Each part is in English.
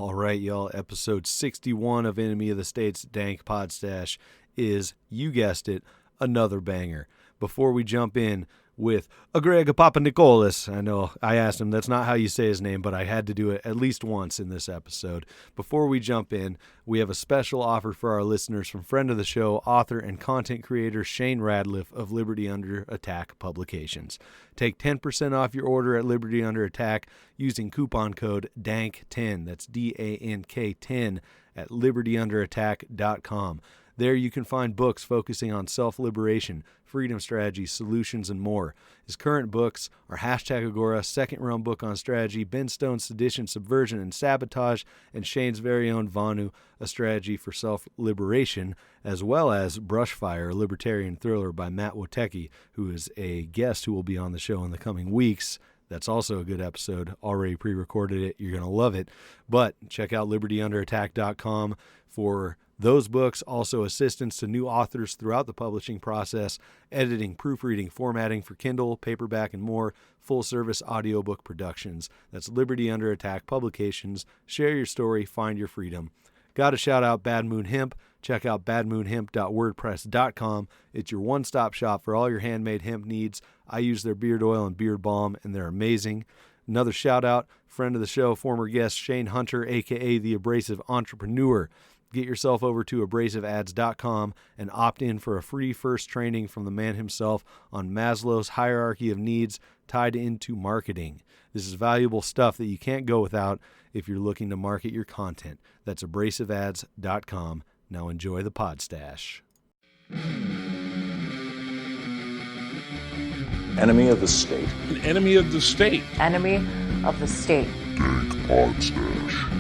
All right, y'all. Episode 61 of Enemy of the State's Dank Pod-Stash is, you guessed it, another banger. Before we jump in with Greg Papanicolas, I know I asked him, that's not how you say his name, but I had to do it at least once in this episode. Before we jump in, we have a special offer for our listeners from friend of the show, author and content creator Shane Radliff of Liberty Under Attack Publications. Take 10% off your order at Liberty Under Attack using coupon code DANK10, that's D-A-N-K 10, at libertyunderattack.com. There you can find books focusing on self-liberation, freedom strategy, solutions, and more. His current books are #Agora, Second Realm Book on Strategy, Ben Stone's Sedition, Subversion, and Sabotage, and Shane's very own Vanu, A Strategy for Self-Liberation, as well as Brushfire, a libertarian thriller by Matt Wotecki, who is a guest who will be on the show in the coming weeks. That's also a good episode. Already pre-recorded it. You're going to love it. But check out libertyunderattack.com for those books, also assistance to new authors throughout the publishing process, editing, proofreading, formatting for Kindle, paperback, and more, full-service audiobook productions. That's Liberty Under Attack Publications. Share your story, find your freedom. Got to shout out Bad Moon Hemp. Check out badmoonhemp.wordpress.com. It's your one-stop shop for all your handmade hemp needs. I use their beard oil and beard balm, and they're amazing. Another shout-out, friend of the show, former guest Shane Hunter, a.k.a. The Abrasive Entrepreneur. Get yourself over to abrasiveads.com and opt in for a free first training from the man himself on Maslow's hierarchy of needs tied into marketing. This is valuable stuff that you can't go without if you're looking to market your content. That's abrasiveads.com. Now enjoy the Pod-Stash. Enemy of the state. An enemy of the state. Enemy of the state. Dank Pod-Stash.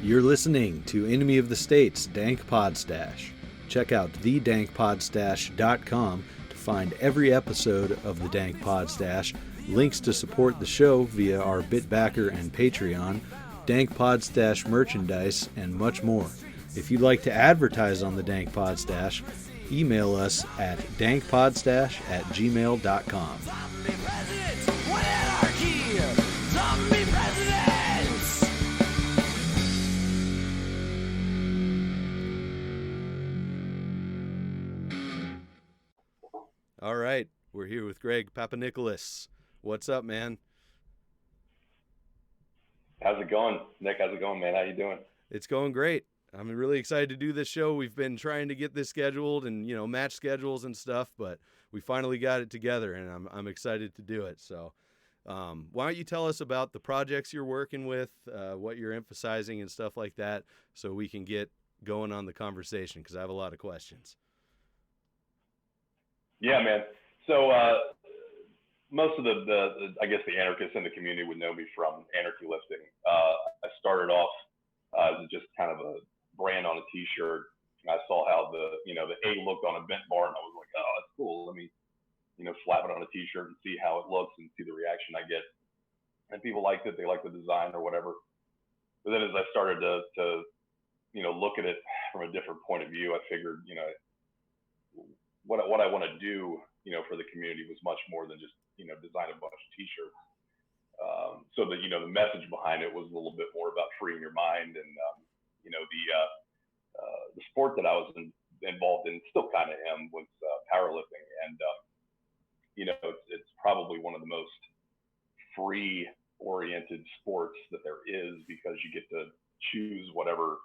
You're listening to Enemy of the State's Dank Pod-Stash. Check out thedankpodstash.com to find every episode of the Dank Pod-Stash, links to support the show via our BitBacker and Patreon, Dank Pod-Stash merchandise, and much more. If you'd like to advertise on the Dank Pod-Stash, email us at dankpodstash@gmail.com. All right, we're here with Greg Papanicolas. What's up, man? How's it going, Nick? How's it going, man? How you doing? It's going great. I'm really excited to do this show. We've been trying to get this scheduled and, match schedules and stuff, but we finally got it together, and I'm excited to do it. So why don't you tell us about the projects you're working with, what you're emphasizing and stuff like that, so we can get going on the conversation, because I have a lot of questions. Yeah, man. So most of the I guess the anarchists in the community would know me from anarchy lifting. I started off as just kind of a brand on a T-shirt. I saw how the A looked on a bent bar, and I was like, oh, that's cool. Let me slap it on a T-shirt and see how it looks and see the reaction I get. And people liked it. They liked the design or whatever. But then as I started to look at it from a different point of view, I figured what I want to do, for the community was much more than just, design a bunch of T-shirts. So the message behind it was a little bit more about freeing your mind, and the sport that I was involved in, still kind of am, was powerlifting, and it's probably one of the most free-oriented sports that there is, because you get to choose whatever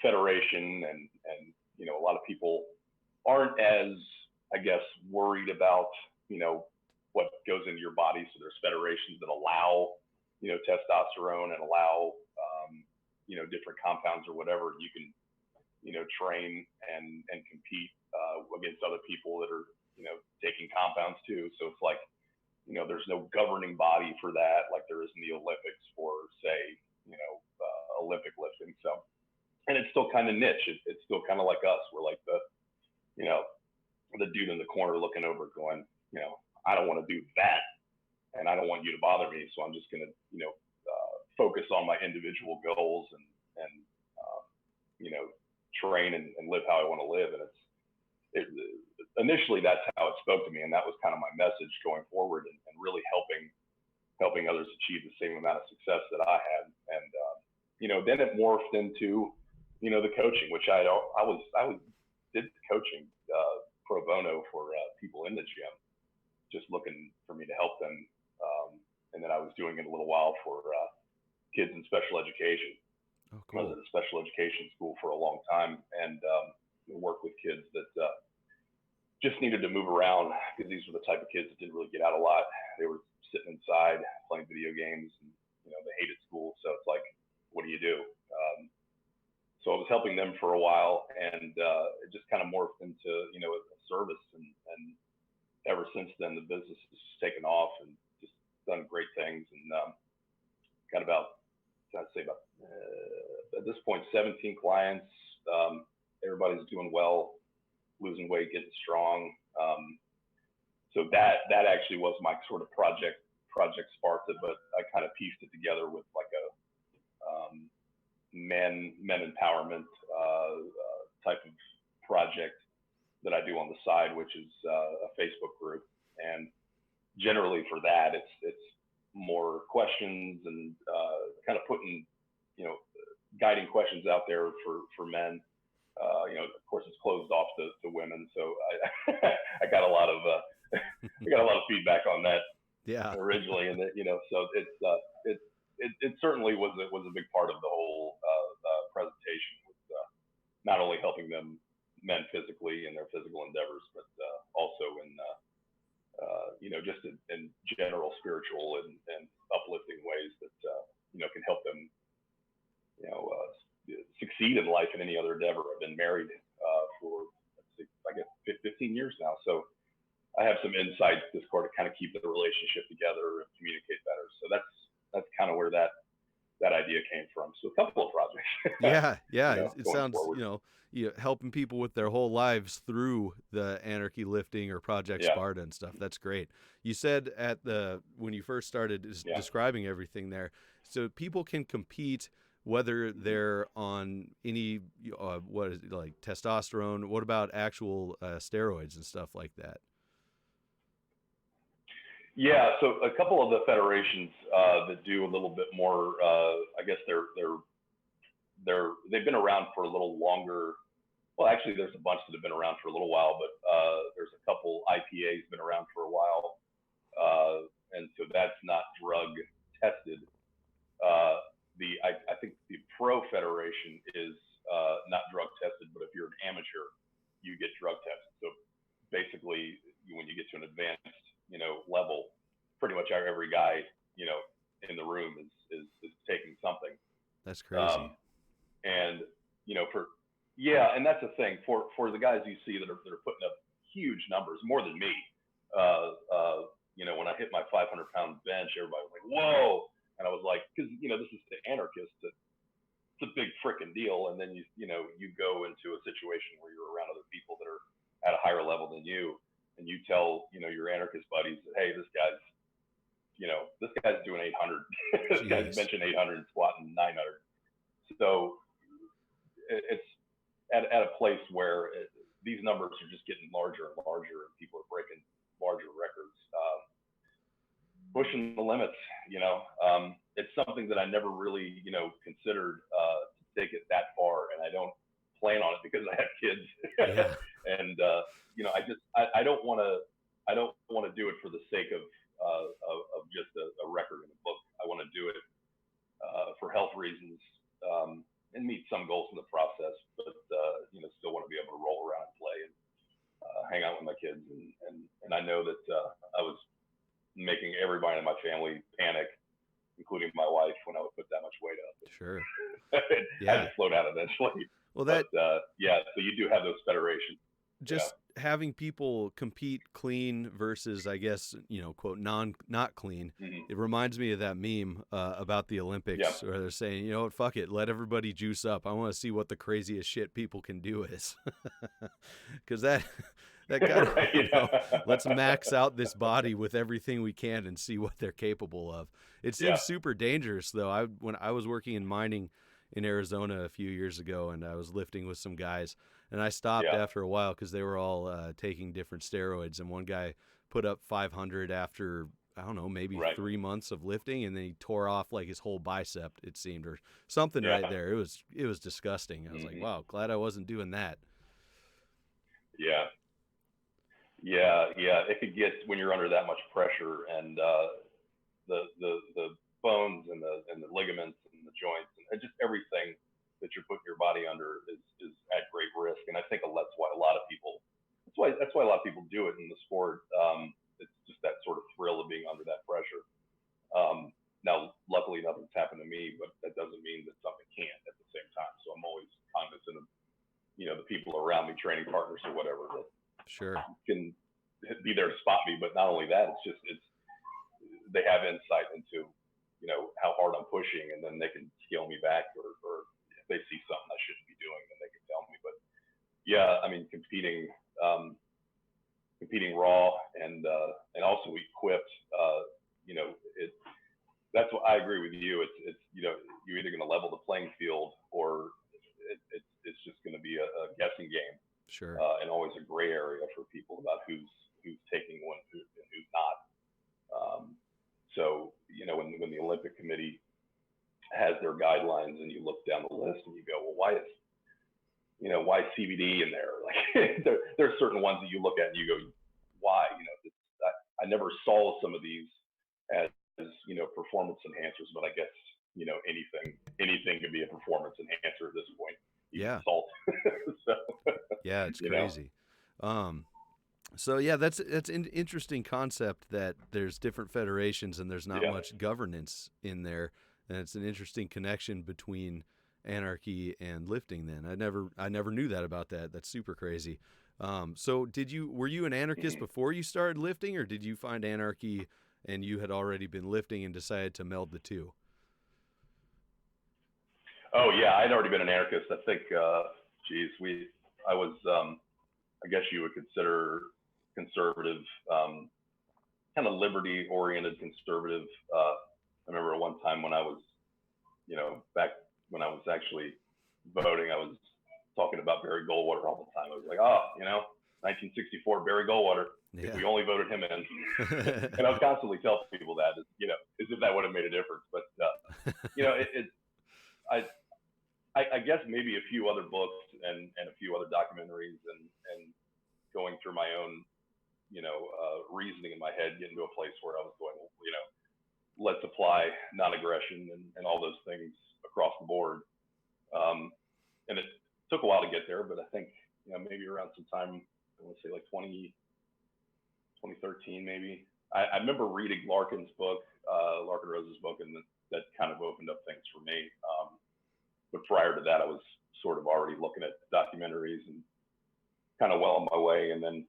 federation, and a lot of people aren't as, I guess, worried about, what goes into your body. So there's federations that allow, testosterone and allow, different compounds or whatever. You can, train and compete against other people that are, taking compounds too. So it's like, there's no governing body for that, like there is in the Olympics for, say, Olympic lifting. So, and it's still kind of niche. It's still kind of like us. We're like the dude in the corner looking over going, I don't want to do that, and I don't want you to bother me. So I'm just going to, focus on my individual goals and train and live how I want to live. And initially that's how it spoke to me. And that was kind of my message going forward, and really helping others achieve the same amount of success that I had. And then it morphed into, the coaching, which I did coaching pro bono for people in the gym, just looking for me to help them. And then I was doing it a little while for kids in special education. Oh, cool. I was at a special education school for a long time, and worked with kids that just needed to move around, because these were the type of kids that didn't really get out a lot. They were sitting inside playing video games, and they hated school. So it's like, what do you do? So I was helping them for a while, and it just kind of morphed into a service, and ever since then the business has taken off and just done great things, and got about, I'd say about at this point 17 clients. Everybody's doing well, losing weight, getting strong. So that actually was my sort of project Sparta, but I kind of pieced it together with like a men empowerment type of project that I do on the side, which is a Facebook group. And generally for that, it's more questions and kind of putting guiding questions out there for men. Of course, it's closed off to women, so I got a lot of feedback on that. Yeah. Originally, and so it certainly was a big part of the whole presentation, with not only helping men physically in their physical endeavors, but also in just in general spiritual and uplifting ways that can help them succeed in life in any other endeavor. I've been married for, I guess, 15 years now, so I have some insights to kind of keep the relationship together and communicate better. So that's kind of where that idea came from. So a couple of projects. Yeah. It sounds forward. Helping people with their whole lives through the anarchy lifting or Project Sparta and stuff. That's great. You said when you first started describing everything there, so people can compete whether they're on any what is it, like testosterone. What about actual steroids and stuff like that? Yeah, so a couple of the federations that do a little bit more, I guess they've been around for a little longer. Well, actually, there's a bunch that have been around for a little while, but there's a couple IPAs been around for a while, and so that's not drug tested. I think the Pro Federation is not drug tested, but if you're an amateur, you get drug tested. So basically, when you get to an advanced level, pretty much every guy in the room is taking something. That's crazy. And and that's the thing for the guys you see that are putting up huge numbers, more than me. When I hit my 500-pound bench, everybody was like, "Whoa!" And I was like, because this is the anarchist. It's a big freaking deal. And then you go into a situation where you're around other people that are at a higher level than you, and you tell your anarchist buddies that, hey, this guy's doing 800. This guy's benching 800 and squatting 900. So it's at a place where these numbers are just getting larger and larger, and people are breaking larger records, pushing the limits. It's something that I never really considered to take it that far, and I don't plan on it because I have kids. Yeah. And I don't want to do it for the sake of just a record in a book. I want to do it for health reasons, and meet some goals in the process, but still want to be able to roll around and play and hang out with my kids. And I know that I was making everybody in my family panic, including my wife, when I would put that much weight up. Sure. I had to slow down eventually. Well, so you do have those federations. Just having people compete clean versus, I guess, quote, not clean. Mm-hmm. It reminds me of that meme about the Olympics where they're saying, you know what, fuck it, let everybody juice up. I want to see what the craziest shit people can do is. Because that kind of, let's max out this body with everything we can and see what they're capable of. It seems super dangerous, though. When I was working in mining in Arizona a few years ago, and I was lifting with some guys, and I stopped after a while because they were all taking different steroids, and one guy put up 500 after I don't know, maybe Right. 3 months of lifting, and then he tore off like his whole bicep, it seemed, or something Yeah. right there. It was disgusting. I was like, wow, glad I wasn't doing that. Yeah. It could get, when you're under that much pressure, and the bones and the ligaments and the joints and just everything that you're putting your body under is at great risk. And I think that's why a lot of people do it in the sport. It's just that sort of thrill of being under that pressure. Now, luckily, nothing's happened to me, but that doesn't mean that something can't at the same time. So I'm always cognizant of, the people around me, training partners or whatever, that Sure. can be there to spot me. But not only that, they have insight into, how hard I'm pushing, and then they can scale me back, or if they see something I shouldn't be doing, then they can tell me. But yeah, I mean, competing raw and also equipped, that's what I agree with you. It's you're either going to level the playing field, or it's just going to be a guessing game. Sure. And always a gray area for people about who's taking one and who's not. So when the Olympic Committee has their guidelines, and you look down the list and you go, well, why CBD in there? Like there are certain ones that you look at and you go, why? I never saw some of these as performance enhancers, but I guess anything can be a performance enhancer at this point. Yeah. Salt. So, yeah, it's crazy. So yeah, that's an interesting concept, that there's different federations and there's not much governance in there, and it's an interesting connection between anarchy and lifting. Then I never knew that about that. That's super crazy. So were you an anarchist before you started lifting, or did you find anarchy and you had already been lifting and decided to meld the two? Oh yeah, I'd already been an anarchist. I think, I was, I guess you would consider conservative, kind of liberty-oriented conservative. I remember one time when I was, back when I was actually voting, I was talking about Barry Goldwater all the time. I was like, 1964 Barry Goldwater. Yeah. If we only voted him in, and I would constantly tell people that, as if that would have made a difference. But I guess maybe a few other books and a few other documentaries, and going through my own, reasoning in my head, getting to a place where I was going, let's apply non-aggression and all those things across the board. And it took a while to get there, but I think, maybe around some time, I want to say like 2013, maybe. I remember reading Larkin Rose's book, and that kind of opened up things for me. But prior to that, I was sort of already looking at documentaries and kind of well on my way. And then,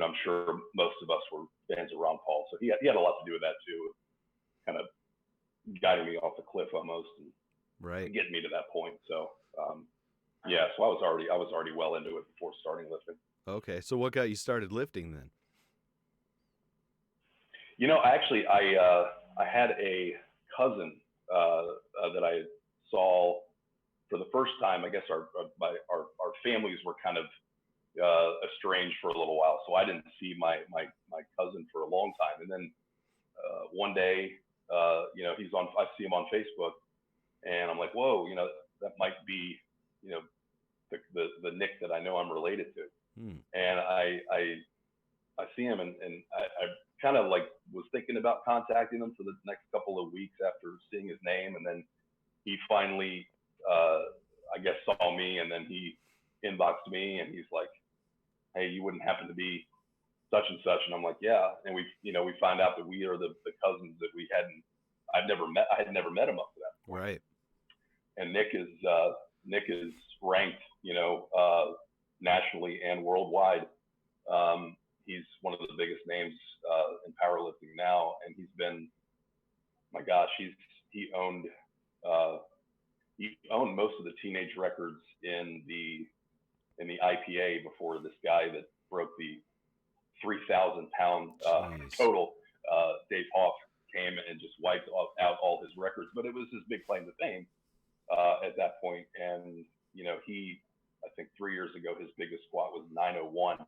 I'm sure most of us were fans of Ron Paul. So he had a lot to do with that too, kind of guiding me off the cliff almost, and getting me to that point. So, so I was already well into it before starting lifting. Okay. So what got you started lifting then? Actually, I had a cousin that I saw for the first time. I guess our families were kind of estranged for a little while, so I didn't see my cousin for a long time. And then one day, I see him on Facebook, and I'm like, whoa, that might be, the Nick that I know I'm related to. And I see him, and I kind of like was thinking about contacting him for the next couple of weeks after seeing his name, and then he finally, I guess, saw me, and then he inboxed me, and he's like, hey, you wouldn't happen to be such and such? And I'm like, yeah. And we find out that we are the cousins that I had never met him up to that point. Right. And Nick is ranked, nationally and worldwide. He's one of the biggest names in powerlifting now, and he's been, my gosh, he owned most of the teenage records in the IPA before this guy that broke the 3,000 pound total. Dave Hoff came and just wiped out all his records, but it was his big claim to fame at that point. And I think 3 years ago, his biggest squat was 901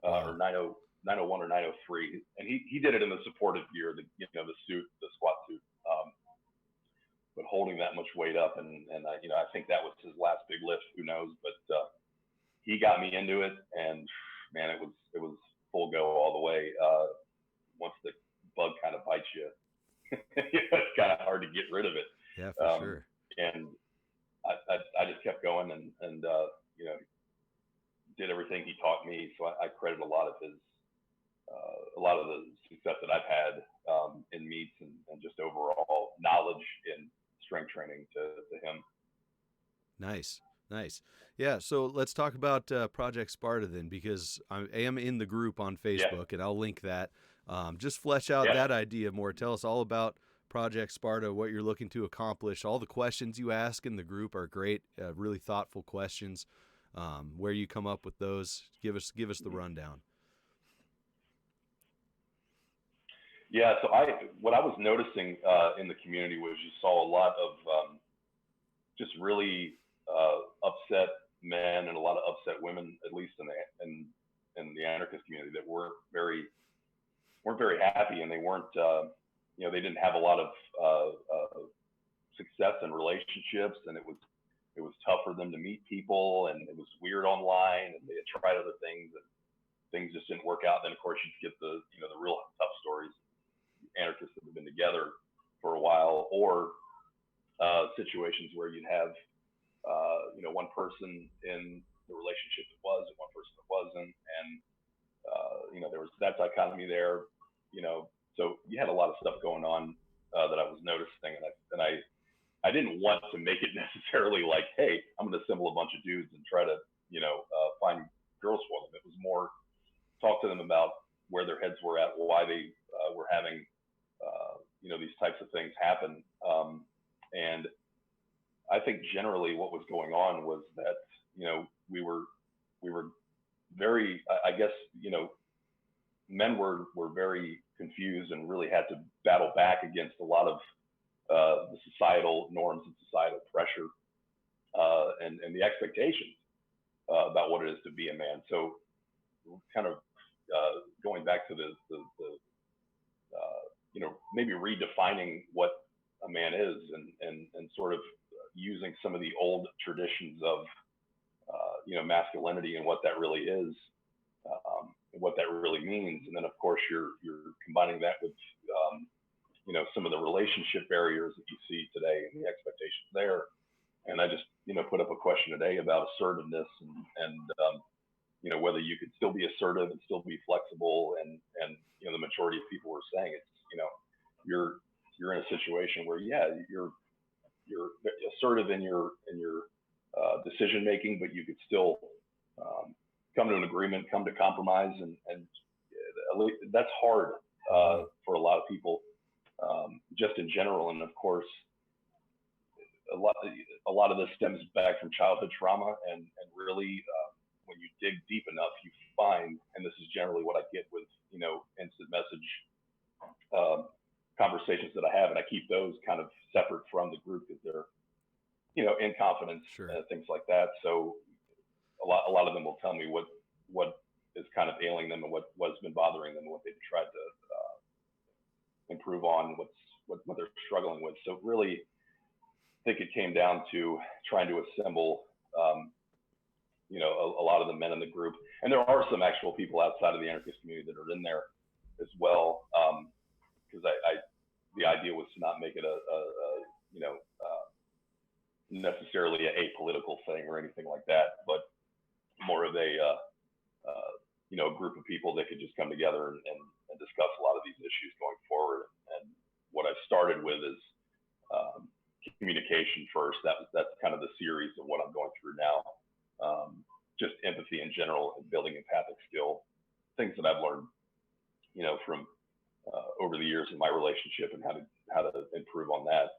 or 901 or 903, and he did it in the supportive gear, the suit, the squat suit. But holding that much weight up, and I think that was his last big lift. Who knows? But he got me into it, and man, it was full go all the way. Once the bug kind of bites you, it's kind of hard to get rid of it. Yeah, for sure. And I just kept going and did everything he taught me. So I credit a lot of the success that I've had in meets and just overall knowledge in strength training to him. Nice. Yeah, so let's talk about Project Sparta then, because I am in the group on Facebook, and I'll link that. Just flesh out that idea more. Tell us all about Project Sparta, what you're looking to accomplish. All the questions you ask in the group are great, really thoughtful questions. Where you come up with those, give us the rundown. Yeah, so what I was noticing in the community was you saw a lot of just really upset men and a lot of upset women, at least in the anarchist community, that weren't very happy, and they weren't they didn't have a lot of success in relationships, and it was tough for them to meet people, and it was weird online, and they had tried other things and things just didn't work out. Then of course you get the real tough stories, anarchists that have been together for a while, or situations where you'd have one person in the relationship that was and one person that wasn't, and there was that dichotomy there, so you had a lot of stuff going on that I was noticing, and I didn't want to make it necessarily like, hey, I'm going to assemble a bunch of dudes and try to find girls for them. It was more talk to them about where their heads were at, why they were having these types of things happen, and I think generally what was going on was that we were very, I guess men were very confused and really had to battle back against a lot of the societal norms and societal pressure and the expectations about what it is to be a man. So kind of going back to the maybe redefining what a man is, and sort of using some of the old traditions of masculinity and what that really is, and what that really means. And then of course you're combining that with some of the relationship barriers that you see today and the expectations there. And I just put up a question today about assertiveness and whether you could still be assertive and still be flexible, and the majority of people were saying it's you're in a situation where you're assertive in your decision making, but you could still come to an agreement, come to compromise, and that's hard for a lot of people, just in general. And of course, a lot of this stems back from childhood trauma, and really when you dig deep enough, you find, and this is generally what I get with instant message conversations that I have, and I keep those kind of separate from the group because they're in confidence, sure, things like that. So a lot of them will tell me what is kind of ailing them and what's been bothering them and what they've tried to improve on, what they're struggling with. So really, I think it came down to trying to assemble a lot of the men in the group, and there are some actual people outside of the anarchist community that are in there as well, because the idea was to not make it a necessarily a political thing or anything like that, but more of a group of people that could just come together and discuss a lot of these issues going forward. And what I started with is communication first. That's kind of the series of what I'm going through now. Just empathy in general and building empathic skill, things that I've learned, from over the years in my relationship, and how to improve on that,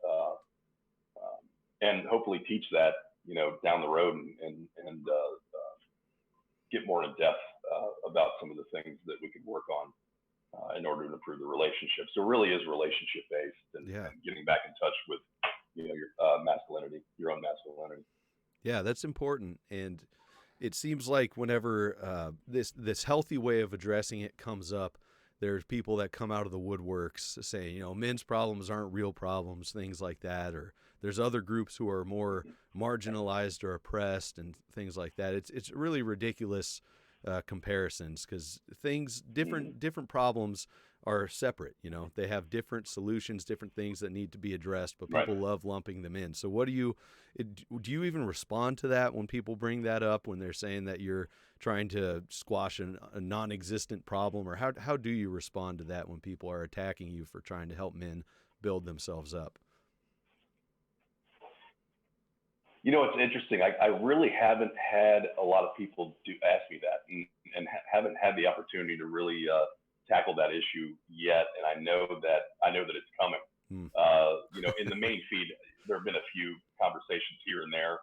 and hopefully teach that down the road and get more in depth about some of the things that we could work on in order to improve the relationship. So it really is relationship based, and getting back in touch with your masculinity, your own masculinity. Yeah, that's important. And it seems like whenever this healthy way of addressing it comes up, there's people that come out of the woodworks saying, you know, men's problems aren't real problems, things like that. Or there's other groups who are more marginalized or oppressed and things like that. It's really ridiculous comparisons, because different problems are separate. You know, they have different solutions, different things that need to be addressed, but people love lumping them in. So do you even respond to that when people bring that up, when they're saying that you're trying to squash a non-existent problem, or how do you respond to that when people are attacking you for trying to help men build themselves up? You know, it's interesting. I really haven't had a lot of people ask me that, and haven't had the opportunity to really tackle that issue yet. And I know that it's coming. You know, in the main feed, there have been a few conversations here and there.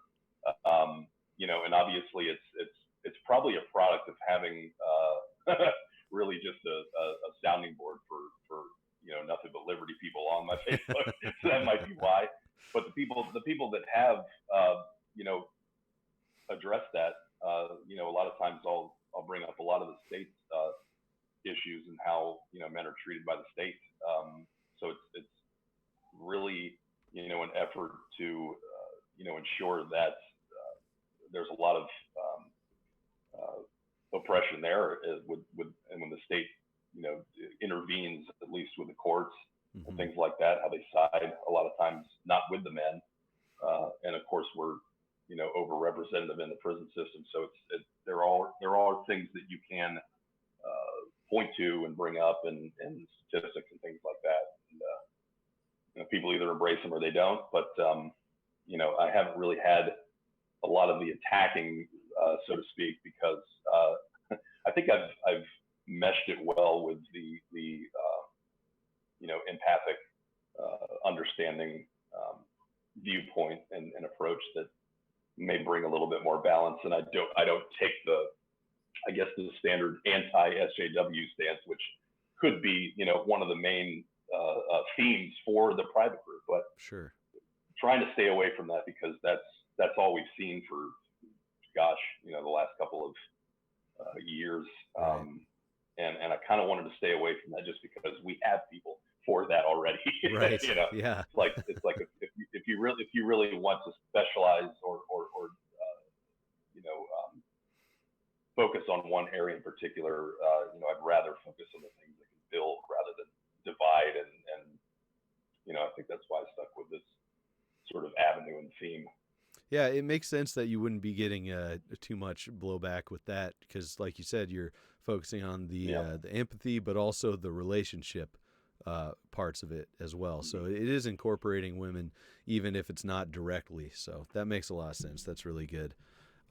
You know, and obviously it's probably a product of having really just a sounding board for you know, nothing but liberty people on my Facebook. So that might be why. But the people that have you know, addressed that, you know, a lot of times I'll bring up a lot of the state's issues and how, you know, men are treated by the state. So it's really, you know, an effort to you know, ensure that there's a lot of oppression there with and when the state, you know, intervenes, at least with the courts and things like that, how they side a lot of times not with the men. And of course we're, you know, overrepresented in the prison system. So there are things that you can point to and bring up and statistics and things like that. And, you know, people either embrace them or they don't. But you know, I haven't really had a lot of the attacking, so to speak, because I think I've meshed it well with the you know, empathic, understanding viewpoint and approach that may bring a little bit more balance. And I don't take the standard anti-SJW stance, which could be, you know, one of the main themes for the private group, but sure, trying to stay away from that, because that's all we've seen for, gosh, you know, the last couple of years. And I kind of wanted to stay away from that just because we have people for that already. Right. You know, yeah. It's like if you really want to specialize or you know, focus on one area in particular, you know, I'd rather focus on the things that can build rather than divide. And you know, I think that's why I stuck with this sort of avenue and theme. Yeah, it makes sense that you wouldn't be getting too much blowback with that, because, like you said, you're focusing on the empathy, but also the relationship parts of it as well. So it is incorporating women, even if it's not directly. So that makes a lot of sense. That's really good.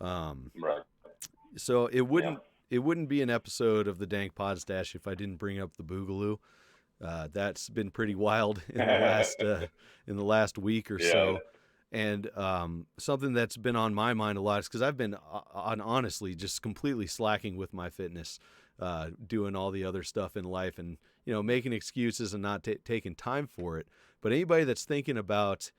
Right. So it wouldn't be an episode of the Dank Pod-Stash if I didn't bring up the Boogaloo. That's been pretty wild in the last week or so. And something that's been on my mind a lot is because I've been honestly just completely slacking with my fitness, doing all the other stuff in life, and, you know, making excuses and not taking time for it. But anybody that's thinking about,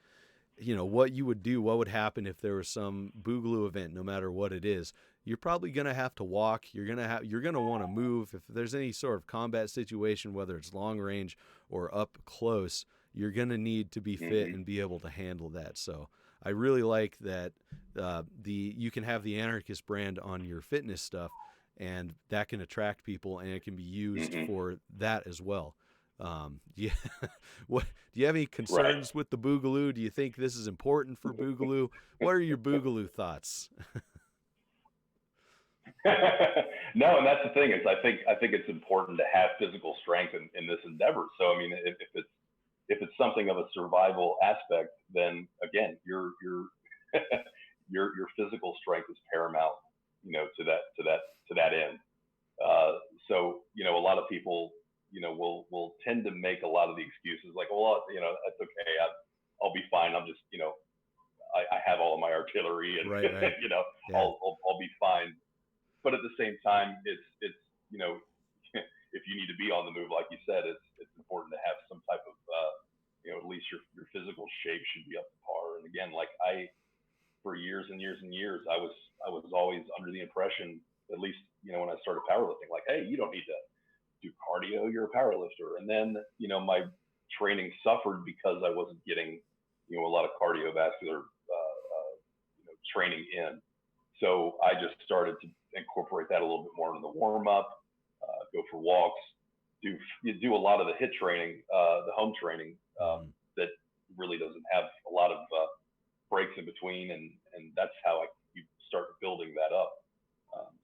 you know, what you would do, what would happen if there was some Boogaloo event, no matter what it is, you're probably going to have to walk. You're going to want to move. If there's any sort of combat situation, whether it's long range or up close, you're going to need to be fit and be able to handle that. So I really like that you can have the Anarchist brand on your fitness stuff, and that can attract people, and it can be used for that as well. Do you have any concerns with the Boogaloo? Do you think this is important for Boogaloo? What are your Boogaloo thoughts? No, and that's the thing is I think it's important to have physical strength in this endeavor. So I mean, if it's something of a survival aspect, then again, your physical strength is paramount, you know, to that end. So, you know, a lot of people, you know, will tend to make a lot of the excuses like, well, you know, that's okay. I'll be fine. I'm just, you know, I have all of my artillery and, right. you know, yeah. I'll be fine. But at the same time, it's, you know, if you need to be on the move, like you said, it's important to have some type of, you know, at least your physical shape should be up to par. And again, like for years and years and years, I was always under the impression, at least, when I started powerlifting, like, hey, you don't need to do cardio, you're a powerlifter. And then, my training suffered because I wasn't getting, a lot of cardiovascular, training in. So I just started to incorporate that a little bit more into the warm up, go for walks, do a lot of the HIIT training, the home training, that really doesn't have a lot of breaks in between. And that's how you start building that up.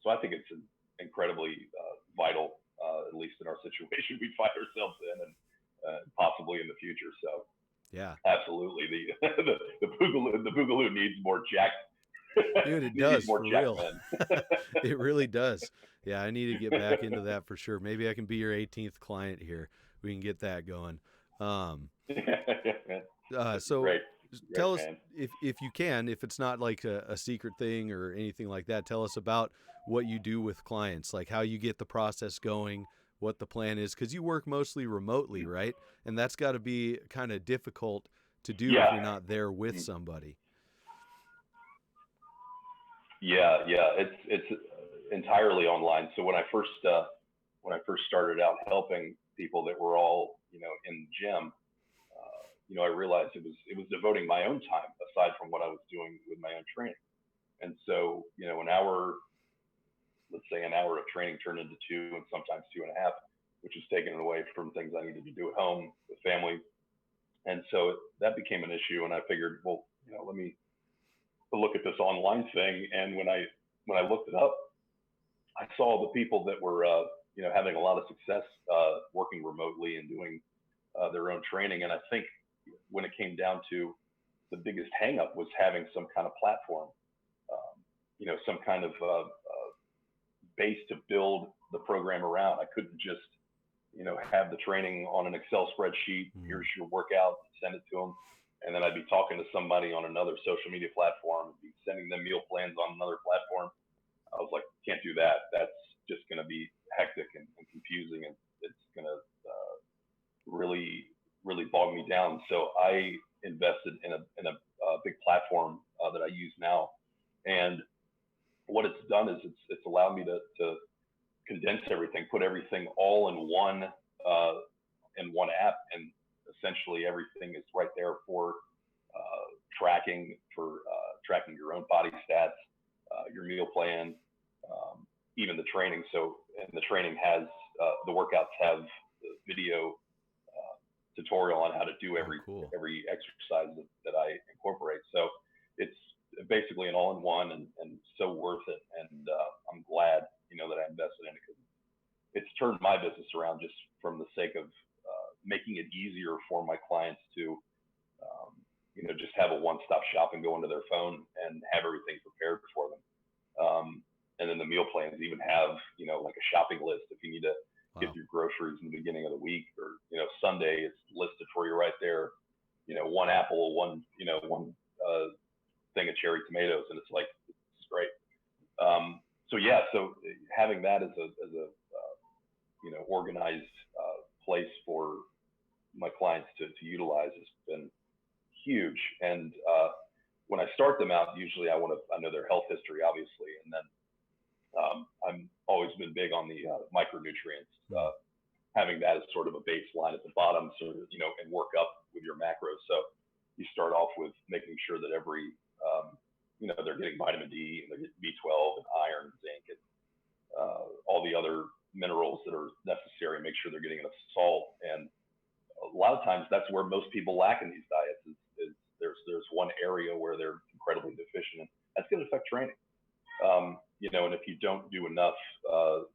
So I think it's incredibly vital, at least in our situation we find ourselves in, and possibly in the future. So yeah, absolutely, the boogaloo needs more jack. Dude, it does, for real. It really does. Yeah, I need to get back into that for sure. Maybe I can be your 18th client here. We can get that going. So Great, tell us, man. if you can, if it's not like a secret thing or anything like that, tell us about what you do with clients, like how you get the process going, what the plan is, because you work mostly remotely, right? And that's got to be kind of difficult to do if you're not there with somebody. Yeah, it's entirely online. So when I first started out helping people that were all in the gym, I realized it was devoting my own time aside from what I was doing with my own training. And so let's say an hour of training turned into 2 and sometimes 2.5, which was taken away from things I needed to do at home with family. And so that became an issue. And I figured, well, let me look at this online thing. And when I looked it up, I saw the people that were having a lot of success working remotely and doing their own training. And I think when it came down to the biggest hang up was having some kind of platform, some kind of base to build the program around. I couldn't just have the training on an Excel spreadsheet. Here's your workout, send it to them. And then I'd be talking to somebody on another social media platform, be sending them meal plans on another platform. I was like, can't do that. That's just going to be hectic and confusing, and it's going to really, really bog me down. So I invested in a big platform that I use now. And what it's done is it's allowed me to condense everything, put everything all in one app, and essentially everything is right there for tracking your own body stats, your meal plan, even the training. So, and the training has the workouts have the video tutorial on how to do every exercise that I incorporate. So it's basically an all-in-one and so worth it. And I'm glad that I invested in it, because it's turned my business around just from the sake of making it easier for my clients to, just have a one-stop shop and go into their phone and have everything prepared for them. And then the meal plans even have, like a shopping list if you need to get your groceries in the beginning of the week, or, Sunday it's listed for you right there, 1 apple, one thing of cherry tomatoes. And it's like, it's great. So having that as a organized place for my clients to utilize has been huge. And when I start them out, usually I know their health history, obviously, and then I'm always been big on the micronutrients, having that as sort of a baseline at the bottom, so and work up with your macros. So you start off with making sure that every they're getting vitamin D, and they're getting B12 and iron, zinc, and all the other minerals that are necessary. Make sure they're getting enough salt. And a lot of times that's where most people lack in these diets is there's one area where they're incredibly deficient, and that's going to affect training. And if you don't do enough or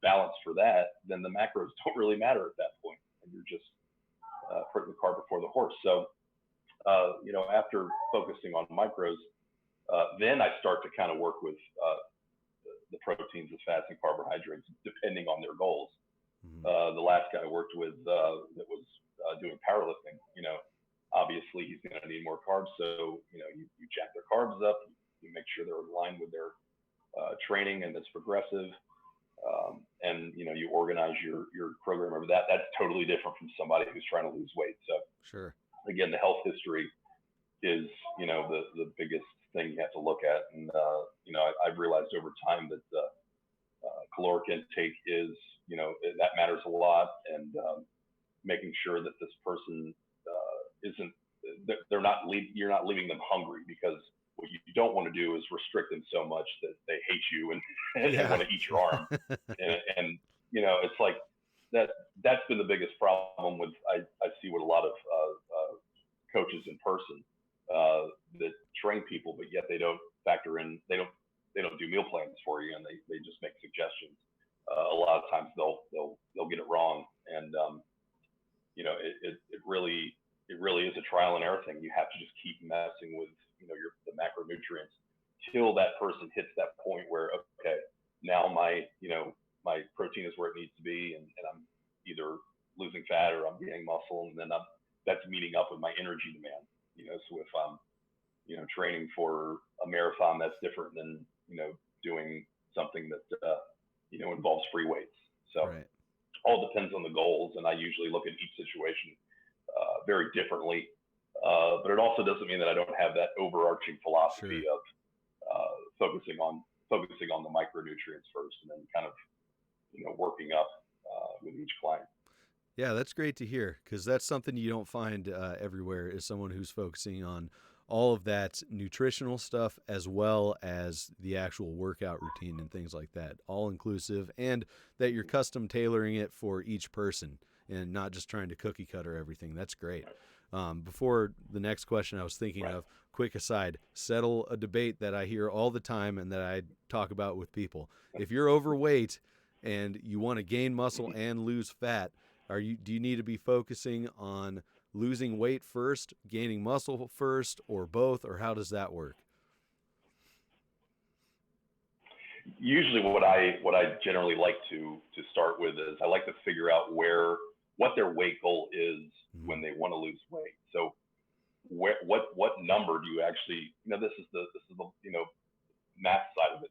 balance for that, then the macros don't really matter at that point, and you're just putting the cart before the horse. So after focusing on micros, then I start to kind of work with the proteins, the fats, and carbohydrates, depending on their goals. The last guy I worked with that was doing powerlifting, obviously he's going to need more carbs. So, you jack their carbs up, you make sure they're aligned with their training and it's progressive. And, you organize your program over that. That's totally different from somebody who's trying to lose weight. So sure. Again, the health history is, the biggest thing you have to look at. And, I've realized over time that caloric intake is, that matters a lot. And making sure that this person isn't, you're not leaving them hungry, because what you don't want to do is restrict them so much that they hate you and want to eat your arm. and it's like that's been the biggest problem with, I see with a lot of coaches in person that train people, but yet they don't factor in, they don't do meal plans for you, and they just make suggestions. A lot of times they'll get it wrong. And it really is a trial and error thing. You have to just keep messing with the macronutrients till that person hits that point where, okay, now my protein is where it needs to be, and I'm either losing fat or I'm gaining muscle, and then that's meeting up with my energy demand. So if I'm training for a marathon, that's different than doing something that involves free weights. So right. All depends on the goals, and I usually look at each situation very differently. But it also doesn't mean that I don't have that overarching philosophy of focusing on the micronutrients first, and then kind of working up with each client. Yeah, that's great to hear, because that's something you don't find everywhere, is someone who's focusing on all of that nutritional stuff as well as the actual workout routine and things like that, all inclusive, and that you're custom tailoring it for each person and not just trying to cookie cutter everything. That's great. Before the next question I was thinking of, quick aside, settle a debate that I hear all the time and that I talk about with people. If you're overweight and you want to gain muscle and lose fat, do you need to be focusing on losing weight first, gaining muscle first, or both, or how does that work? Usually what I generally like to start with is I like to figure out what their weight goal is when they want to lose weight. So what number do you actually, this is the math side of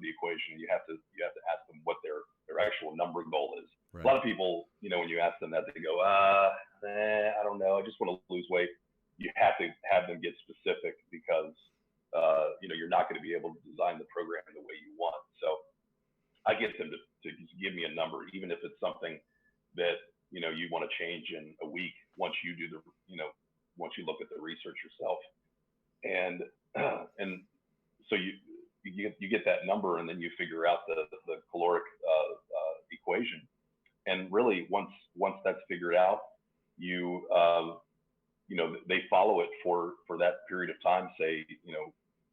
the equation. You have to ask them what their actual number goal is. Right. A lot of people, when you ask them that, they go, I don't know, I just want to lose weight. You have to have them get specific, because you're not going to be able to design the program the way you want. So I get them to just give me a number, even if it's something that you want to change in a week, once you do once you look at the research yourself. And so you get that number, and then you figure out the caloric equation. And really, once that's figured out, they follow it for that period of time, say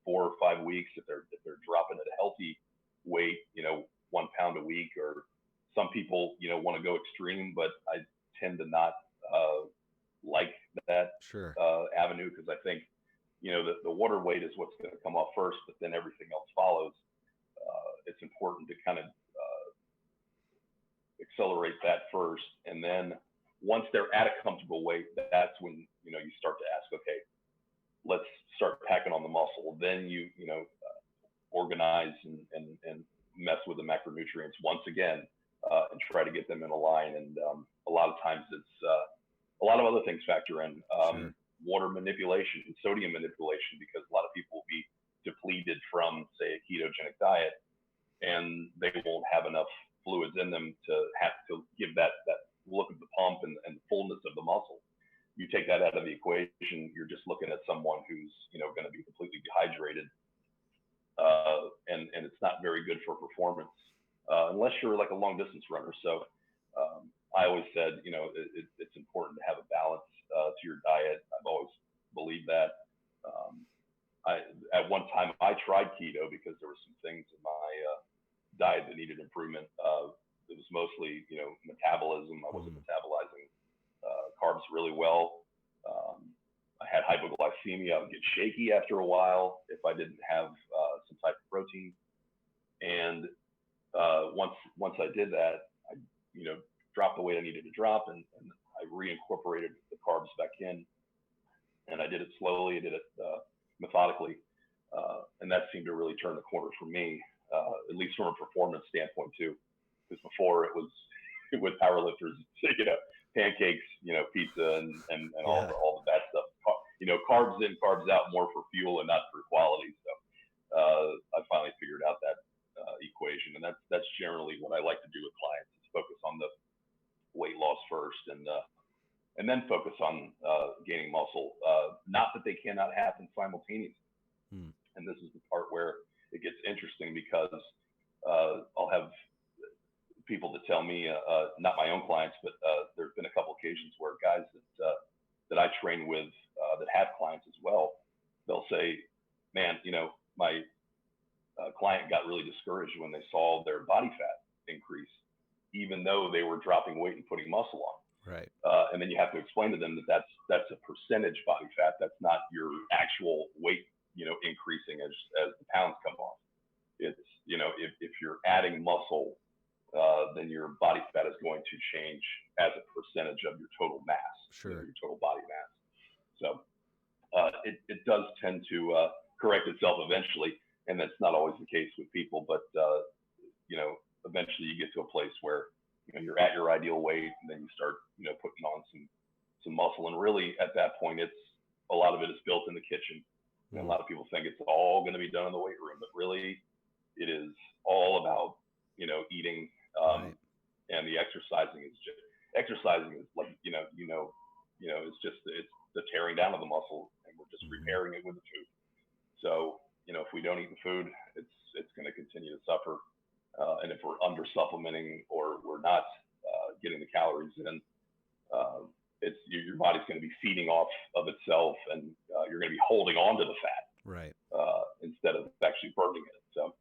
4 or 5 weeks, if they're dropping at a healthy weight, 1 pound a week. Or some people want to go extreme, but I tend to not like that avenue, because I think the water weight is what's going to come off first, but then everything else follows. It's important to kind of accelerate that first, and then once they're at a comfortable weight, that's when you start to ask, okay, let's start packing on the muscle. Then you organize and mess with the macronutrients once again, and try to get them in a line. And a lot of times it's a lot of other things factor in. Water manipulation and sodium manipulation, because a lot of people will be depleted from, say, a ketogenic diet, and they won't have enough fluids in them to have to give that look at the pump and the fullness of the muscle. You take that out of the equation, you're just looking at someone who's going to be completely dehydrated, and it's not very good for performance, unless you're like a long distance runner. So I always said, it's important to have a balance to your diet. I've always believed that. At one time I tried keto because there were some things in my diet that needed improvement. It was mostly, metabolism. I wasn't metabolizing carbs really well. I had hypoglycemia. I would get shaky after a while if I didn't have some type of protein. And once I did that, I dropped the weight I needed to drop, and I reincorporated the carbs back in. And I did it slowly. I did it methodically, and that seemed to really turn the corner for me, at least from a performance standpoint too. Because before it was with powerlifters, pancakes, pizza, and all the bad stuff. carbs in, carbs out, more for fuel and not for quality. So I finally figured out that equation, and that's generally what I like to do with clients, is focus on the weight loss first, and then focus on gaining muscle. Not that they cannot happen simultaneously. And this is the part where it gets interesting, because I'll have people that tell me, not my own clients, but there's been a couple occasions where guys that I train with that have clients as well, they'll say, man, my client got really discouraged when they saw their body fat increase, even though they were dropping weight and putting muscle on. Right. And then you have to explain to them that that's a percentage body fat. That's not your actual weight, increasing as the pounds come off. It's, if you're adding muscle, then your body fat is going to change as a percentage of your total mass, sure, your total body mass. So it does tend to correct itself eventually, and that's not always the case with people. But eventually you get to a place where you're at your ideal weight, and then you start putting on some muscle, and really at that point, it's a lot of it is built in the kitchen. And a lot of people think it's all going to be done in the weight room, but really it is all about eating. Right. And the exercising is like, it's the tearing down of the muscle, and we're just repairing it with the food. So, if we don't eat the food, it's going to continue to suffer. And if we're under supplementing, or we're not getting the calories in, your body's going to be feeding off of itself, and you're going to be holding on to the fat, right, instead of actually burning it. So.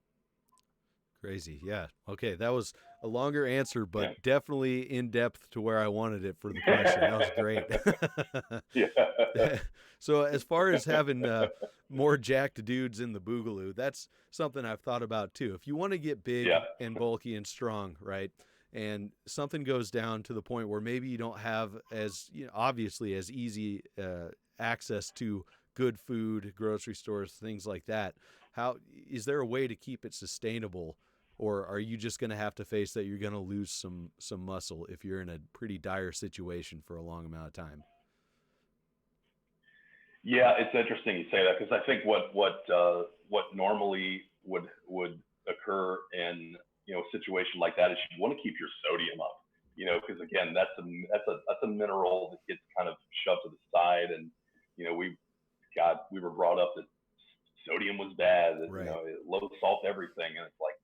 Crazy. Yeah. Okay. That was a longer answer, but Yeah. definitely in depth to where I wanted it for the question. That was great. Yeah. So as far as having more jacked dudes in the Boogaloo, that's something I've thought about too. If you want to get big and bulky and strong, right, and something goes down to the point where maybe you don't have obviously as easy access to good food, grocery stores, things like that, how is there a way to keep it sustainable? Or are you just going to have to face that you're going to lose some muscle if you're in a pretty dire situation for a long amount of time? Yeah, it's interesting you say that, because I think what normally would occur in a situation like that is you want to keep your sodium up, because again, that's a mineral that gets kind of shoved to the side, and we were brought up that sodium was bad, that, right, low salt everything, and it's like,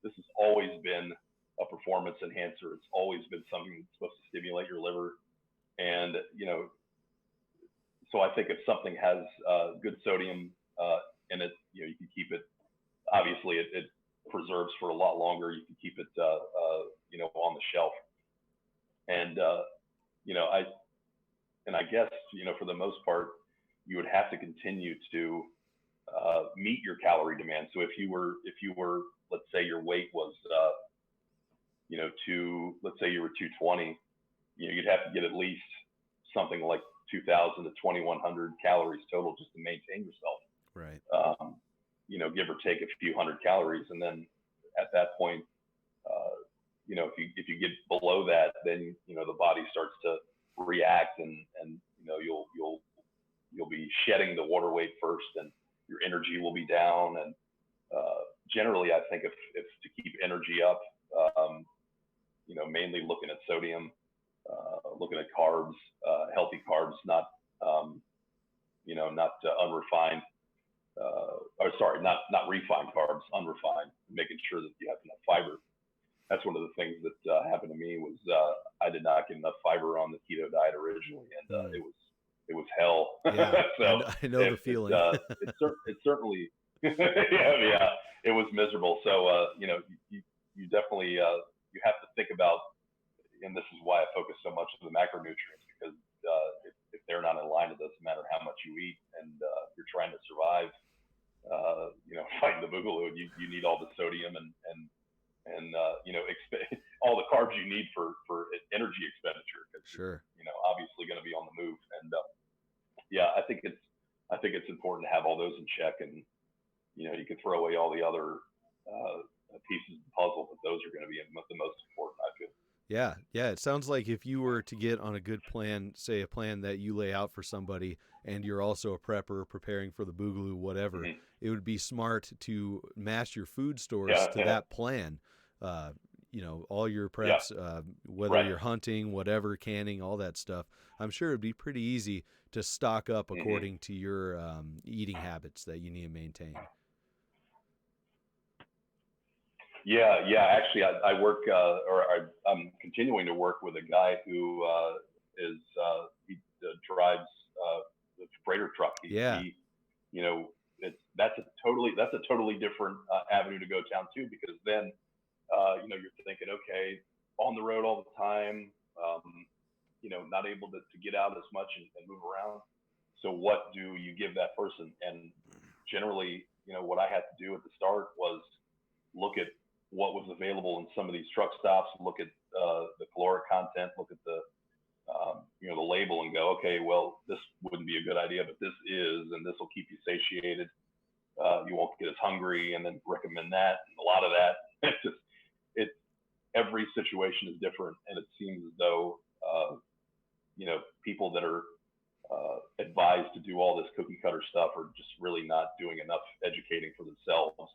this has always been a performance enhancer. It's always been something that's supposed to stimulate your liver, and so I think if something has good sodium in it, you can keep it. Obviously, it preserves for a lot longer. You can keep it, on the shelf, and I guess for the most part, you would have to continue to meet your calorie demand. So if you were, let's say your weight was, let's say you were 220, you'd have to get at least something like 2,000 to 2,100 calories total just to maintain yourself. Right. Give or take a few hundred calories, and then at that point, if you get below that, then the body starts to react, and you'll be shedding the water weight first, and your energy will be down. And generally, I think if to keep energy up, mainly looking at sodium, looking at carbs, healthy carbs, not unrefined, not refined carbs, unrefined, making sure that you have enough fiber. That's one of the things that happened to me was I did not get enough fiber on the keto diet originally, and it was hell. Yeah, So I know the feeling. It certainly, yeah, it was miserable. So you definitely you have to think about, and this is why I focus so much on the macronutrients, because if they're not in line, it doesn't matter how much you eat, and you're trying to survive, fighting the Boogaloo. You need all the sodium and all the carbs you need for energy expenditure. Sure. Obviously going to be on the move, and I think it's important to have all those in check, and you can throw away all the other pieces of the puzzle, but those are going to be the most important, I feel. Yeah, yeah. It sounds like if you were to get on a good plan, say a plan that you lay out for somebody, and you're also a prepper preparing for the boogaloo, whatever, Mm-hmm. it would be smart to match your food stores Yeah, to yeah, that plan. All your yeah. preps, whether Right. you're hunting, whatever, canning, all that stuff. I'm sure it'd be pretty easy to stock up Mm-hmm. according to your eating habits that you need to maintain. Yeah, yeah. Actually, I work, I'm continuing to work with a guy who he drives the freighter truck. Yeah, He that's a totally different avenue to go down too, because then you're thinking, okay, on the road all the time, not able to get out as much and move around. So what do you give that person? And generally, what I had to do at the start was look at what was available in some of these truck stops, look at the caloric content, look at the label, and go, okay, well, this wouldn't be a good idea, but this is, and this will keep you satiated. You won't get as hungry, and then recommend that. And a lot of that, every situation is different, and it seems as though people that are advised to do all this cookie cutter stuff are just really not doing enough educating for themselves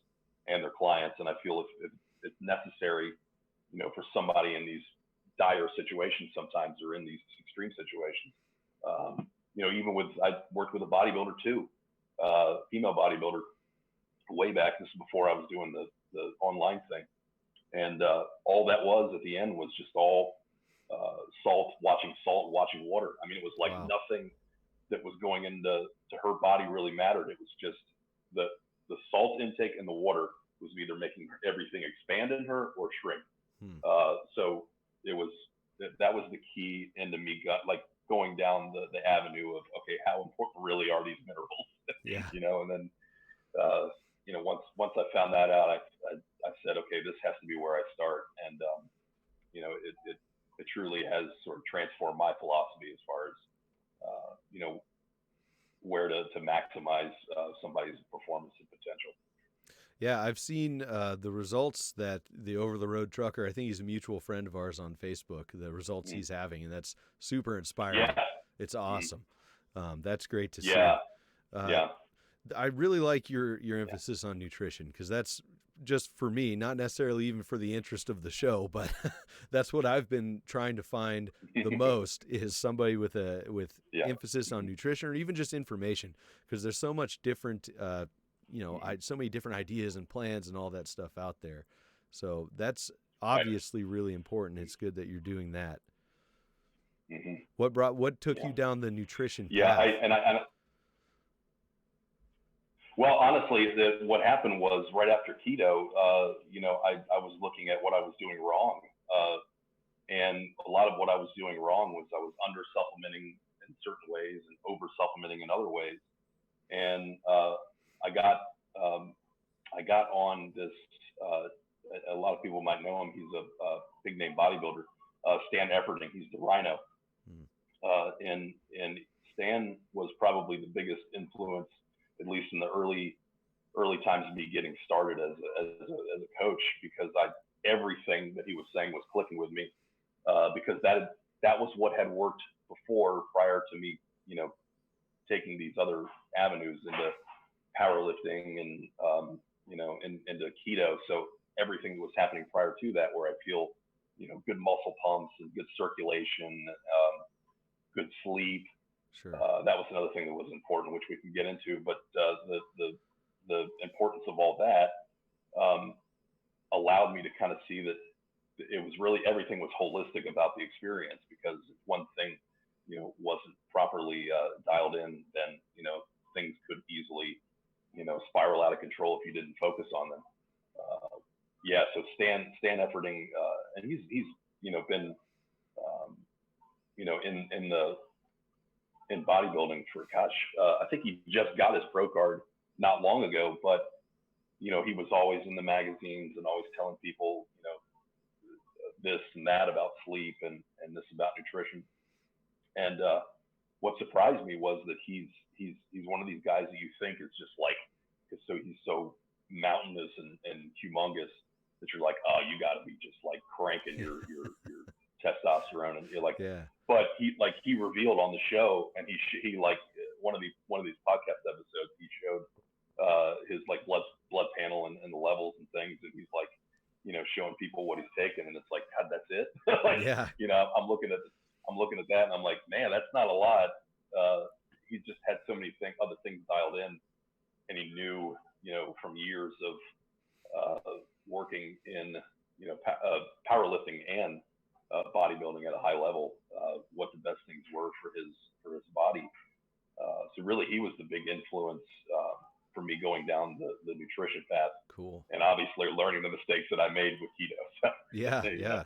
and their clients. And I feel if it's necessary, for somebody in these dire situations sometimes, or in these extreme situations, I worked with a bodybuilder too, female bodybuilder, way back. This is before I was doing the online thing. And all that was at the end was just all salt, watching water. I mean, it was like wow. nothing that was going into her body really mattered. It was just the salt intake and the water was either making everything expand in her or shrink. So it was that was the key into me going down the avenue of, okay, how important really are these minerals? Yeah. And then once I found that out, I said, okay, this has to be where I start. And it truly has sort of transformed my philosophy as far as where to maximize somebody's performance and potential. Yeah, I've seen the results that the over-the-road trucker, I think he's a mutual friend of ours on Facebook, the results he's having, and that's super inspiring. Yeah. It's awesome. That's great to Yeah. see. Yeah. I really like your emphasis on nutrition, because that's just for me, not necessarily even for the interest of the show, but that's what I've been trying to find the most, is somebody with emphasis on nutrition, or even just information, because there's so much different so many different ideas and plans and all that stuff out there. So that's obviously really important. It's good that you're doing that. Mm-hmm. What took you down the nutrition path? Well, honestly, what happened was right after keto, I was looking at what I was doing wrong. And a lot of what I was doing wrong was I was under supplementing in certain ways and over supplementing in other ways. And I got on this, a lot of people might know him. He's a big name bodybuilder, Stan Efferding. He's the Rhino. And Stan was probably the biggest influence, at least in the early times of me getting started as a coach, because everything that he was saying was clicking with me, because that was what had worked before, prior to me, taking these other avenues into powerlifting and into keto. So everything that was happening prior to that, where I feel good muscle pumps and good circulation, good sleep. Sure. That was another thing that was important, which we can get into. But the importance of all that allowed me to kind of see that it was really, everything was holistic about the experience, because if one thing wasn't properly dialed in, then things could easily spiral out of control if you didn't focus on them. So Stan Efferding, and he's been in bodybuilding for, I think he just got his pro card not long ago, but he was always in the magazines and always telling people this and that about sleep and this about nutrition. And what surprised me was that he's one of these guys that you think is just like, he's so mountainous and humongous that you're like, oh, you got to be just like cranking your testosterone, and you're like, Yeah. but he revealed on the show, and he like one of these podcast episodes, he showed his like blood panel and the levels and things, and he's like, showing people what he's taking, and it's like, God, that's it. Like, Yeah. I'm looking at that, and I'm like, man, that's not a lot. He just had so many other things dialed in, and he knew, from years of working in, powerlifting and bodybuilding at a high level, what the best things were for his body. So really, he was the big influence for me going down the nutrition path. Cool. And obviously learning the mistakes that I made with keto. So, Yeah.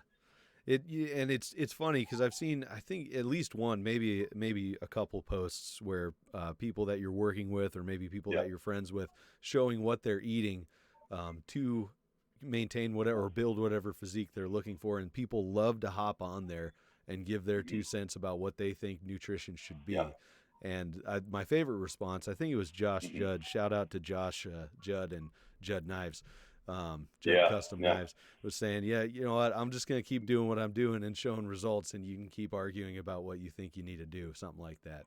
It's funny because I've seen, I think at least one, maybe a couple posts where people that you're working with, or maybe people that you're friends with, showing what they're eating to maintain whatever or build whatever physique they're looking for, and people love to hop on there and give their 2 cents about what they think nutrition should be. And my favorite response, I think it was Josh Judd. Shout out to Josh Judd and Judd Knives. Judd Custom Knives was saying, you know what, I'm just going to keep doing what I'm doing and showing results, and you can keep arguing about what you think you need to do, something like that.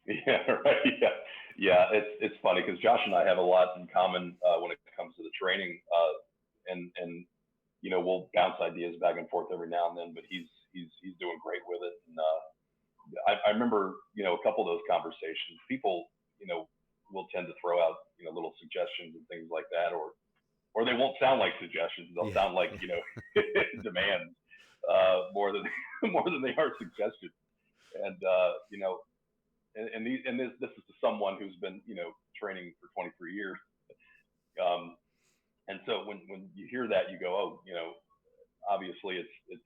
Yeah, right. Yeah. It's funny because Josh and I have a lot in common when it comes to the training, and we'll bounce ideas back and forth every now and then, but he's doing great with it. And I remember, a couple of those conversations, people, will tend to throw out, little suggestions and things like that, or they won't sound like suggestions. They'll sound like, demands more than they are suggestions. And, this is to someone who's been, training for 23 years. And so when you hear that, you go, oh, obviously it's,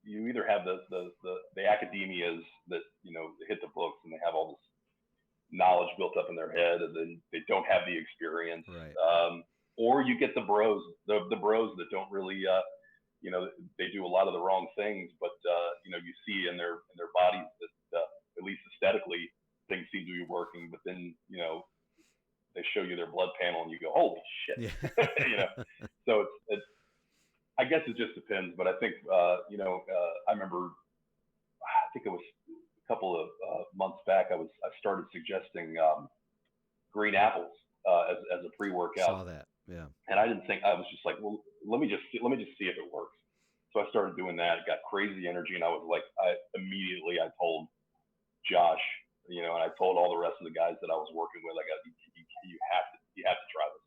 you either have the academias that, they hit the books and they have all this knowledge built up in their head, and then they don't have the experience. Right. Or you get the bros that don't really, they do a lot of the wrong things, but, you see in their bodies that, at least aesthetically, things seem to be working, but then, they show you their blood panel and you go, holy shit. Yeah. So it's, I guess it just depends, but I think, I remember, I think it was a couple of months back, I started suggesting green apples as a pre-workout. Saw that, yeah. And I didn't think, I was just like, well, let me just see if it works. So I started doing that. It got crazy energy, and I was like, I told Josh, and I told all the rest of the guys that I was working with, I got, you have to try this.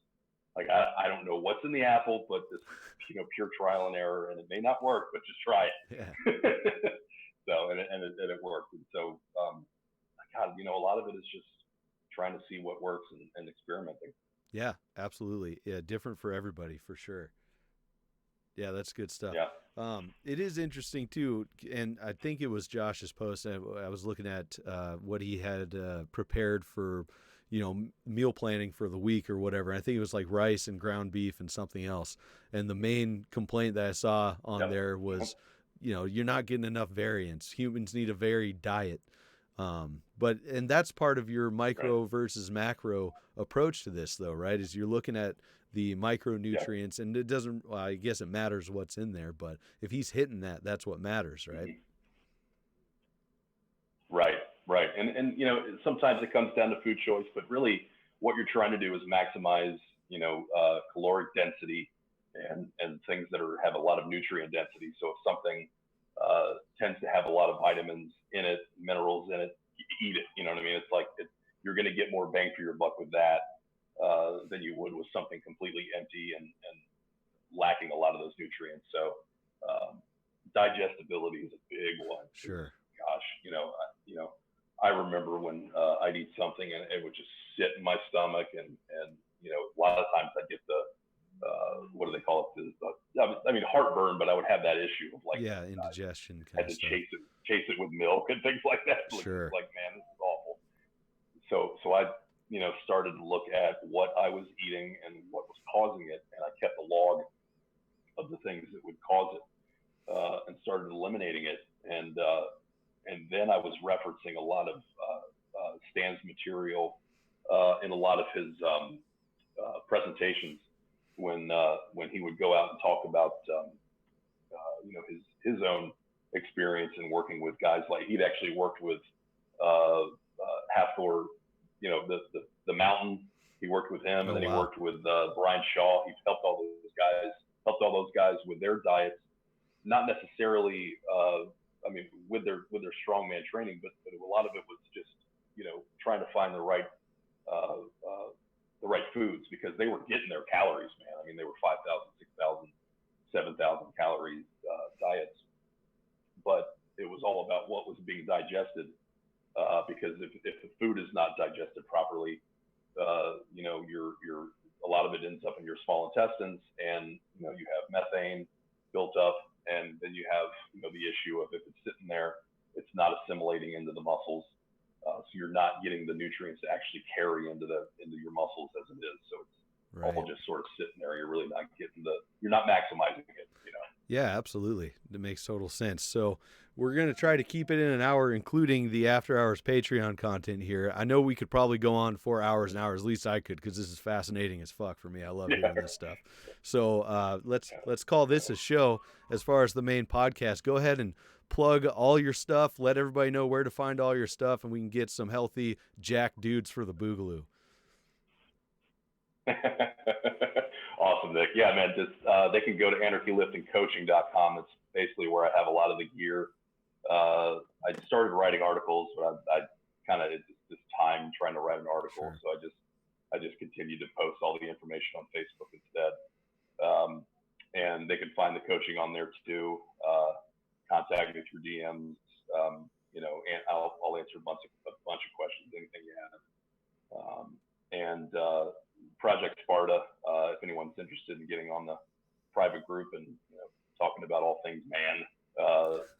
Like, I don't know what's in the apple, but this, pure trial and error, and it may not work, but just try it. Yeah. So, and it worked. And so, God, a lot of it is just trying to see what works and experimenting. Yeah, absolutely. Yeah. Different for everybody, for sure. Yeah, that's good stuff. Yeah. It is interesting too, and I think it was Josh's post. I was looking at what he had prepared for, meal planning for the week or whatever. I think it was like rice and ground beef and something else. And the main complaint that I saw on there was, you're not getting enough variance. Humans need a varied diet. And that's part of your micro versus macro approach to this, though, right? Is you're looking at the micronutrients, and it doesn't, well, I guess it matters what's in there, but if he's hitting that, that's what matters, right? Right. And sometimes it comes down to food choice, but really what you're trying to do is maximize, caloric density and things that have a lot of nutrient density. So if something tends to have a lot of vitamins in it, minerals in it, you eat it. You know what I mean? It's like you're going to get more bang for your buck with that than you would with something completely empty and lacking a lot of those nutrients. So digestibility is a big one. Sure. Gosh, I remember when I'd eat something and it would just sit in my stomach, and a lot of times I'd get the what do they call it? Heartburn, but I would have that issue of like, indigestion. I had to chase it with milk and things like that. Sure. Like, man, this is awful. So I, started to look at what I was eating and what was causing it, and I kept a log of the things that would cause it, and started eliminating it. And then I was referencing a lot of Stan's material in a lot of his presentations when he would go out and talk about his own experience in working with guys. Like he'd actually worked with Hathor, the Mountain. He worked with him, and then he worked with Brian Shaw. He helped all those guys with their diets, not necessarily, with their strongman training, but a lot of it was just, trying to find the right foods, because they were getting their calories, man. I mean, they were 5,000, 6,000, 7,000 calories diets, but it was all about what was being digested, because if the food is not digested properly, a lot of it ends up in your small intestines, and you have methane built up, and then you have the issue of, if it's sitting there, it's not assimilating into the muscles, so you're not getting the nutrients to actually carry into your muscles as it is. So it's all just sort of sitting there. You're really not you're not maximizing it. Yeah, absolutely. That makes total sense. So we're going to try to keep it in an hour, including the After Hours Patreon content here. I know we could probably go on for hours and hours. At least I could, because this is fascinating as fuck for me. I love hearing this stuff. So let's call this a show. As far as the main podcast, go ahead and plug all your stuff. Let everybody know where to find all your stuff, and we can get some healthy jack dudes for the Boogaloo. Awesome, Nick. Yeah, man, just they can go to anarchyliftingcoaching.com. It's basically where I have a lot of the gear. I started writing articles, but I kind of, it's this time trying to write an article. Sure. So I just continue to post all the information on Facebook instead. And they can find the coaching on there too. Contact me through DMs, and I'll answer a bunch of questions, anything you have. And Project Sparta, if anyone's interested in getting on the private group and talking about all things man,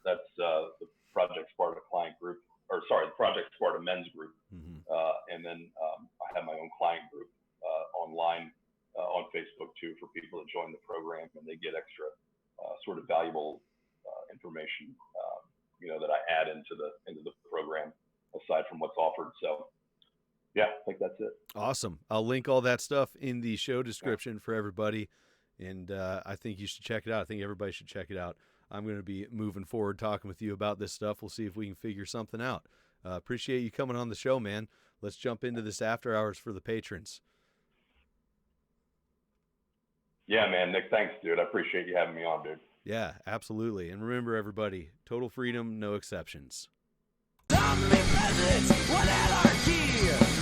that's the Project Sparta client group, the Project Sparta men's group. Mm-hmm. And then I have my own client group online on Facebook too, for people to join the program, and they get extra sort of valuable information that I add into the program aside from what's offered. So yeah, I think that's it. Awesome. I'll link all that stuff in the show description for everybody, and I think you should check it out. I think everybody should check it out. I'm going to be moving forward talking with you about this stuff. We'll see if we can figure something out. Appreciate you coming on the show, man. Let's jump into this After Hours for the patrons. Yeah, man, Nick, thanks, dude. I appreciate you having me on, dude. Yeah, absolutely. And remember, everybody, total freedom, no exceptions. What anarchy!